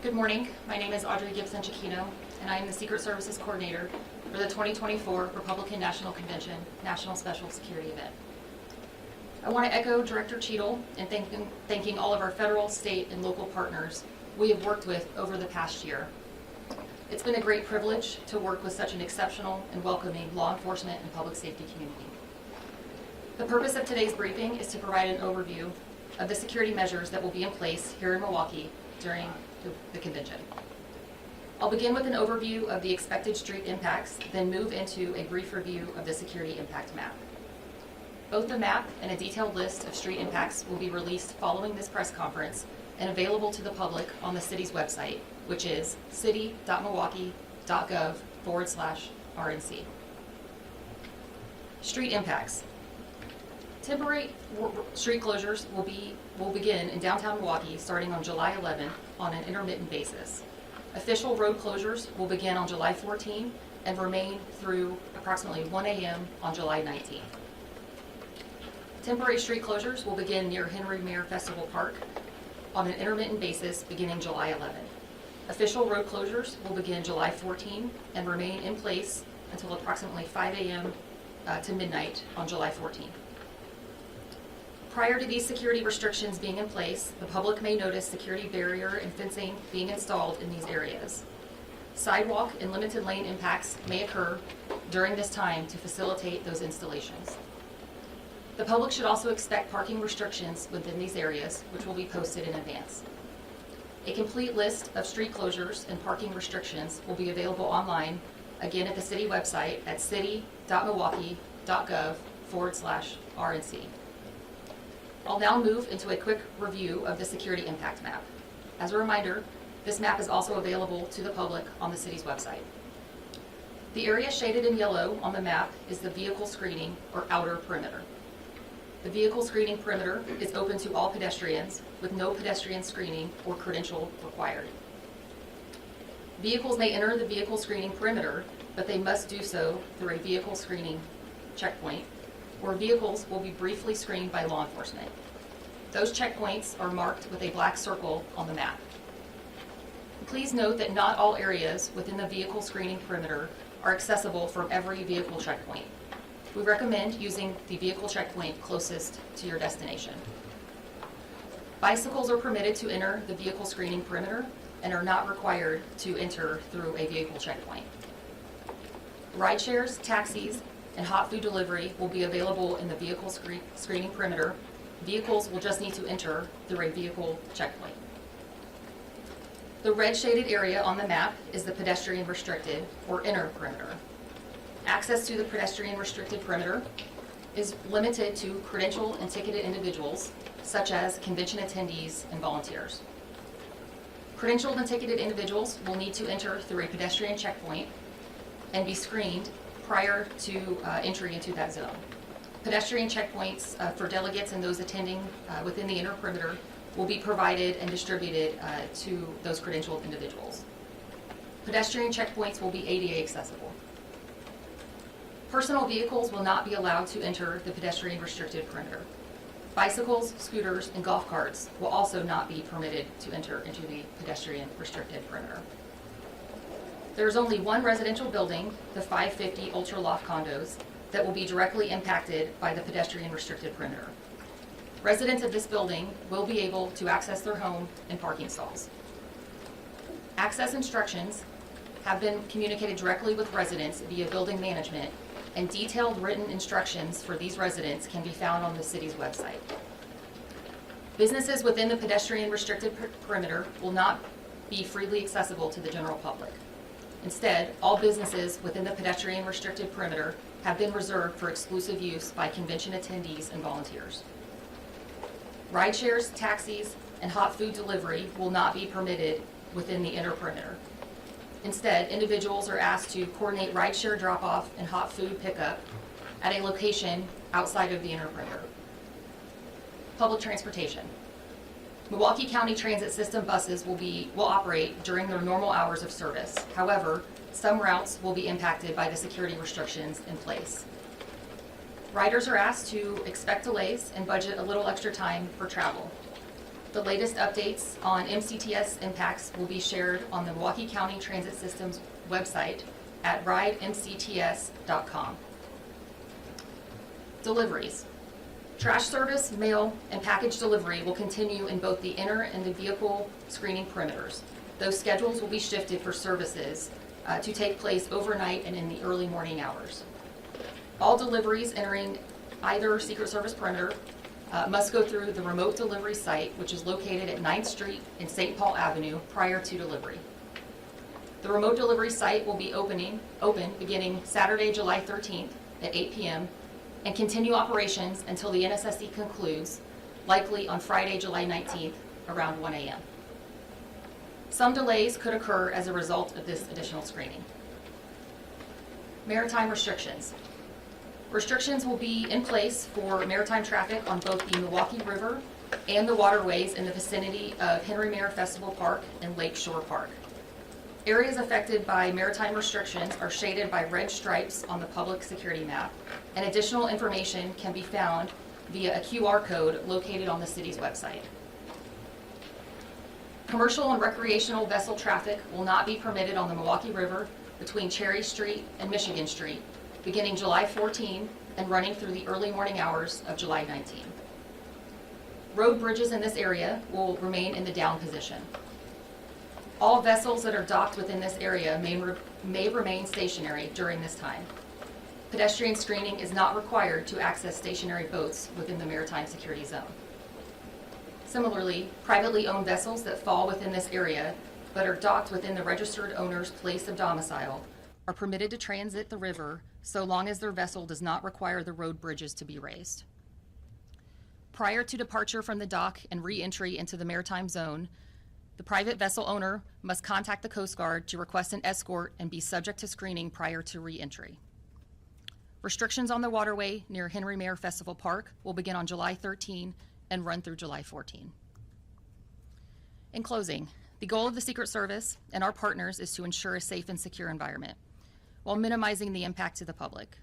Good morning. My name is Audrey Gibson-Chiquino, and I am the Secret Services Coordinator for the 2024 Republican National Convention National Special Security Event. I want to echo Director Cheadle in thanking all of our federal, state, and local partners we have worked with over the past year. It's been a great privilege to work with such an exceptional and welcoming law enforcement and public safety community. The purpose of today's briefing is to provide an overview of the security measures that will be in place here in Milwaukee during the convention. I'll begin with an overview of the expected street impacts, then move into a brief review of the security impact map. Both the map and a detailed list of street impacts will be released following this press conference and available to the public on the city's website, which is city.milwaukee.gov/RNC. Street impacts. Temporary street closures will begin in downtown Milwaukee starting on July 11th on an intermittent basis. Official road closures will begin on July 14th and remain through approximately 1 a.m. on July 19th. Temporary street closures will begin near Henry Mayer Festival Park on an intermittent basis beginning July 11th. Official road closures will begin July 14th and remain in place until approximately 5 a.m. To midnight on July 14th. Prior to these security restrictions being in place, the public may notice security barrier and fencing being installed in these areas. Sidewalk and limited lane impacts may occur during this time to facilitate those installations. The public should also expect parking restrictions within these areas, which will be posted in advance. A complete list of street closures and parking restrictions will be available online, again at the city website at city.milwaukee.gov/RNC. I'll now move into a quick review of the security impact map. As a reminder, this map is also available to the public on the city's website. The area shaded in yellow on the map is the vehicle screening or outer perimeter. The vehicle screening perimeter is open to all pedestrians with no pedestrian screening or credential required. Vehicles may enter the vehicle screening perimeter, but they must do so through a vehicle screening checkpoint, where vehicles will be briefly screened by law enforcement. Those checkpoints are marked with a black circle on the map. Please note that not all areas within the vehicle screening perimeter are accessible from every vehicle checkpoint. We recommend using the vehicle checkpoint closest to your destination. Bicycles are permitted to enter the vehicle screening perimeter and are not required to enter through a vehicle checkpoint. Rideshares, taxis, and hot food delivery will be available in the vehicle screening perimeter. Vehicles will just need to enter through a vehicle checkpoint. The red shaded area on the map is the pedestrian restricted or inner perimeter. Access to the pedestrian restricted perimeter is limited to credentialed and ticketed individuals, such as convention attendees and volunteers. Credentialed and ticketed individuals will need to enter through a pedestrian checkpoint and be screened prior to entry into that zone. Pedestrian checkpoints for delegates and those attending within the inner perimeter will be provided and distributed to those credentialed individuals. Pedestrian checkpoints will be ADA accessible. Personal vehicles will not be allowed to enter the pedestrian restricted perimeter. Bicycles, scooters, and golf carts will also not be permitted to enter into the pedestrian restricted perimeter. There is only one residential building, the 550 Ultra Loft condos, that will be directly impacted by the pedestrian restricted perimeter. Residents of this building will be able to access their home and parking stalls. Access instructions have been communicated directly with residents via building management, and detailed written instructions for these residents can be found on the city's website. Businesses within the pedestrian restricted perimeter will not be freely accessible to the general public. Instead, all businesses within the pedestrian restricted perimeter have been reserved for exclusive use by convention attendees and volunteers. Rideshares, taxis, and hot food delivery will not be permitted within the inner perimeter. Instead, individuals are asked to coordinate rideshare drop-off and hot food pickup at a location outside of the inner perimeter. Public transportation. Milwaukee County Transit System buses will operate during their normal hours of service. However, some routes will be impacted by the security restrictions in place. Riders are asked to expect delays and budget a little extra time for travel. The latest updates on MCTS impacts will be shared on the Milwaukee County Transit System's website at ridemcts.com. Deliveries. Trash service, mail, and package delivery will continue in both the inner and the vehicle screening perimeters. Those schedules will be shifted for services to take place overnight and in the early morning hours. All deliveries entering either Secret Service perimeter must go through the remote delivery site, which is located at 9th Street and St. Paul Avenue prior to delivery. The remote delivery site will be open beginning Saturday, July 13th at 8 p.m. and continue operations until the NSSE concludes, likely on Friday, July 19th around 1 a.m. Some delays could occur as a result of this additional screening. Maritime restrictions. Restrictions will be in place for maritime traffic on both the Milwaukee River and the waterways in the vicinity of Henry Mare Festival Park and Lake Shore Park. Areas affected by maritime restrictions are shaded by red stripes on the public security map, and additional information can be found via a QR code located on the city's website. Commercial and recreational vessel traffic will not be permitted on the Milwaukee River between Cherry Street and Michigan Street, beginning July 14 and running through the early morning hours of July 19. Road bridges in this area will remain in the down position. All vessels that are docked within this area may remain stationary during this time. Pedestrian screening is not required to access stationary boats within the maritime security zone. Similarly, privately owned vessels that fall within this area but are docked within the registered owner's place of domicile are permitted to transit the river so long as their vessel does not require the road bridges to be raised. Prior to departure from the dock and re-entry into the maritime zone, the private vessel owner must contact the Coast Guard to request an escort and be subject to screening prior to re-entry. Restrictions on the waterway near Henry Mare Festival Park will begin on July 13 and run through July 14. In closing, the goal of the Secret Service and our partners is to ensure a safe and secure environment while minimizing the impact to the public.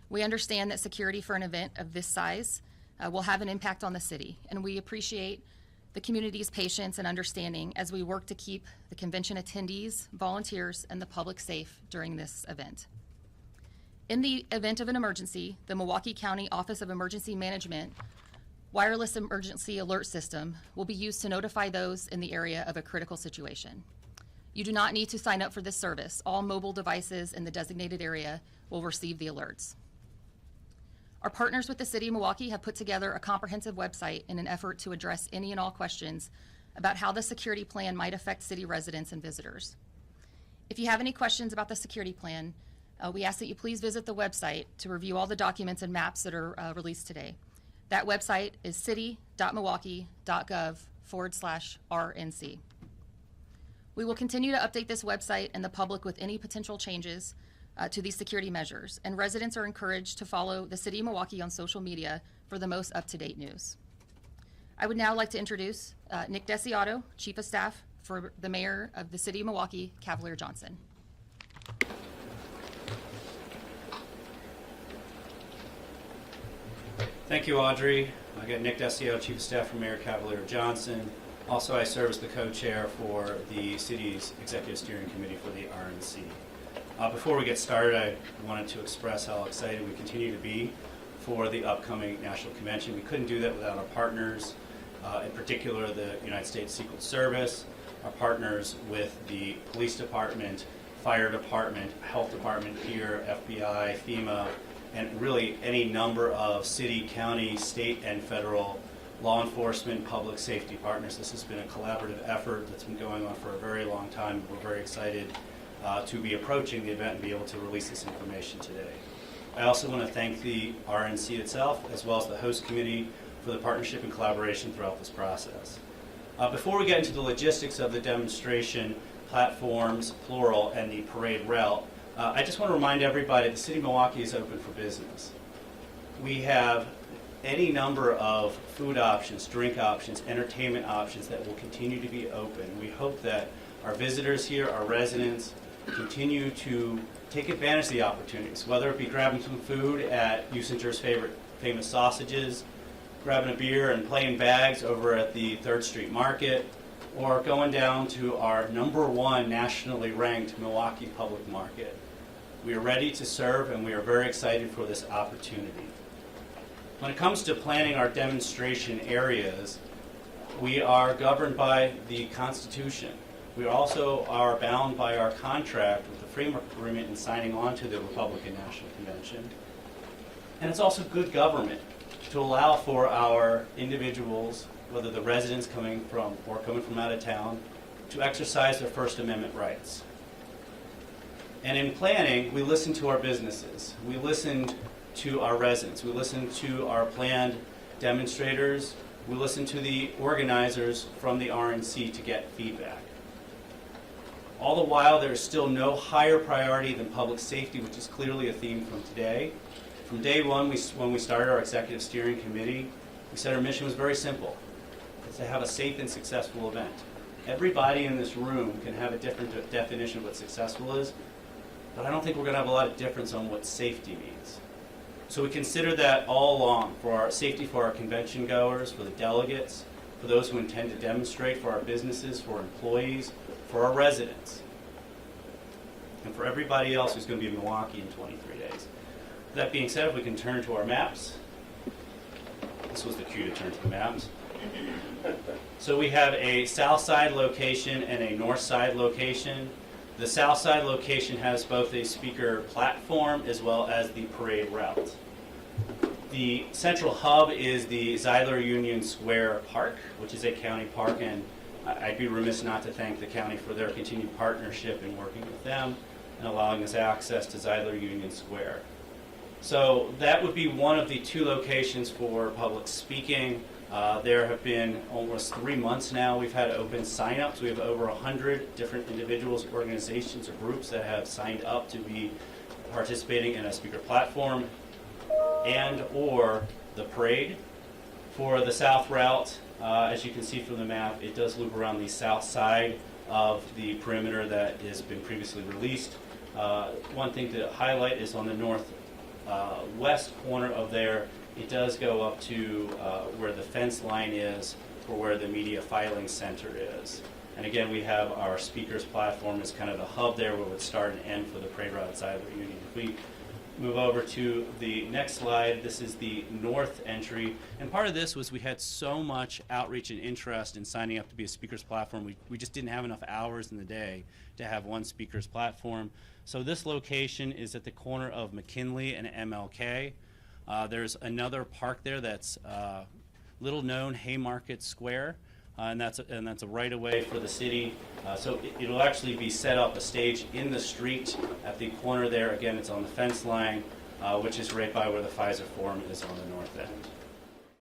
We understand that security for an event of this size will have an impact on the city, and we appreciate the community's patience and understanding as we work to keep the convention attendees, volunteers, and the public safe during this event. In the event of an emergency, the Milwaukee County Office of Emergency Management wireless emergency alert system will be used to notify those in the area of a critical situation. You do not need to sign up for this service. All mobile devices in the designated area will receive the alerts. Our partners with the City of Milwaukee have put together a comprehensive website in an effort to address any and all questions about how the security plan might affect city residents and visitors. If you have any questions about the security plan, we ask that you please visit the website to review all the documents and maps that are released today. That website is city.milwaukee.gov/RNC. We will continue to update this website and the public with any potential changes to these security measures, and residents are encouraged to follow the City of Milwaukee on social media for the most up-to-date news. I would now like to introduce Nick Desiato, Chief of Staff for the Mayor of the City of Milwaukee, Cavalier Johnson. Thank you, Audrey. I got Nick Desiato, Chief of Staff for Mayor Cavalier Johnson. Also, I serve as the co-chair for the city's Executive Steering Committee for the RNC. Before we get started, I wanted to express how excited we continue to be for the upcoming National Convention. We couldn't do that without our partners, in particular the United States Secret Service, our partners with the Police Department, Fire Department, Health Department here, FBI, FEMA, and really any number of city, county, state, and federal law enforcement, public safety partners. This has been a collaborative effort that's been going on for a very long time. We're very excited to be approaching the event and be able to release this information today. I also want to thank the RNC itself, as well as the host committee, for the partnership and collaboration throughout this process. Before we get into the logistics of the demonstration, platforms, plural, and the parade route, I just want to remind everybody the City of Milwaukee is open for business. We have any number of food options, drink options, entertainment options that will continue to be open. We hope that our visitors here, our residents, continue to take advantage of the opportunities, whether it be grabbing some food at Usinger's famous sausages, grabbing a beer and playing bags over at the 3rd Street Market, or going down to our #1 nationally ranked Milwaukee Public Market. We are ready to serve, and we are very excited for this opportunity. When it comes to planning our demonstration areas, we are governed by the Constitution. We also are bound by our contract with the Framework Agreement in signing on to the Republican National Convention. And it's also good government to allow for our individuals, whether the residents coming from or coming from out of town, to exercise their First Amendment rights. And in planning, we listened to our businesses. We listened to our residents. We listened to our planned demonstrators. We listened to the organizers from the RNC to get feedback. All the while, there is still no higher priority than public safety, which is clearly a theme from today. From day one, when we started our executive steering committee, we said our mission was very simple. It's to have a safe and successful event. Everybody in this room can have a different definition of what successful is, but I don't think we're going to have a lot of difference on what safety means. So we consider that all along, for our safety for our convention goers, for the delegates, for those who intend to demonstrate, for our businesses, for employees, for our residents, and for everybody else who's going to be in Milwaukee in 23 days. That being said, if we can turn to our maps. This was the cue to turn to the maps. So we have a south side location and a north side location. The south side location has both a speaker platform as well as the parade route. The central hub is the Zeidler Union Square Park, which is a county park, and I'd be remiss not to thank the county for their continued partnership in working with them and allowing us access to Zeidler Union Square. So that would be one of the 2 locations for public speaking. There have been almost 3 months now we've had open sign-ups. We have over 100 different individuals, organizations, or groups that have signed up to be participating in a speaker platform and or the parade. For the south route, as you can see from the map, it does loop around the south side of the perimeter that has been previously released. One thing to highlight is on the northwest corner of there, it does go up to where the fence line is for where the media filing center is. And again, we have our speakers platform as kind of the hub there where it would start and end for the parade route side of the Union. If we move over to the next slide, this is the north entry. And part of this was we had so much outreach and interest in signing up to be a speakers platform. We just didn't have enough hours in the day to have one speakers platform. So this location is at the corner of McKinley and MLK. There's another park there that's little known, Haymarket Square, and that's a right of way for the city. So it'll actually be set up a stage in the street at the corner there. Again, it's on the fence line, which is right by where the Pfizer Forum is on the north end.